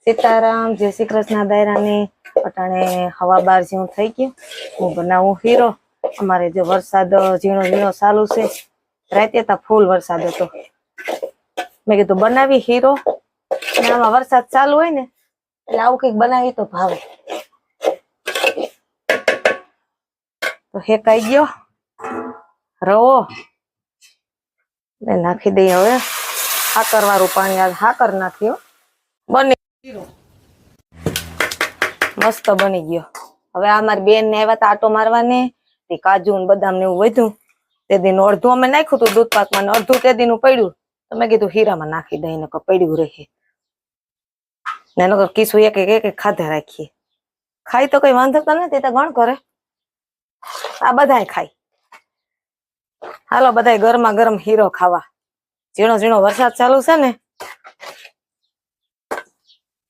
સીતારામ, જય શ્રી કૃષ્ણ દાયરાની. અટાણે હવા 12 જેવું થઈ ગયું. હું બનાવું હીરો. અમારે જો વરસાદ ઝીણો ઝીણો ચાલુ છે. રાતે તો ફૂલ વરસાદ હતો. મેં કીધું બનાવી હીરો. અને આમાં વરસાદ ચાલુ હોય ને એટલે આવું કંઈક બનાવી તો ભાવે. તો હેકાઈ ગયો રવો ને નાખી દઈએ. હવે હાકર વાળું પાણી, આ હાકર નાખ્યો. બની મસ્ત બની ગયો. હવે આ મારી બેન ને આવ્યા તા આટો મારવાને, તે કાજુ ને બદામ ને એવું વધ્યું. તે દિન અડધું અમે નાખ્યું હતું દૂધ પાકમાં, અડધું તે દીનું પડ્યું. તો મેં કીધું હીરામાં નાખી દઈ ને પડ્યું રહે ને નકર કીસું એક એક ખાધે રાખીએ. ખાઈ તો કઈ વાંધો તો નથી, તો ગણ કરે. આ બધાય ખાય. હાલો બધાય ગરમા ગરમ હીરો ખાવા. ઝીણો ઝીણો વરસાદ ચાલુ છે ને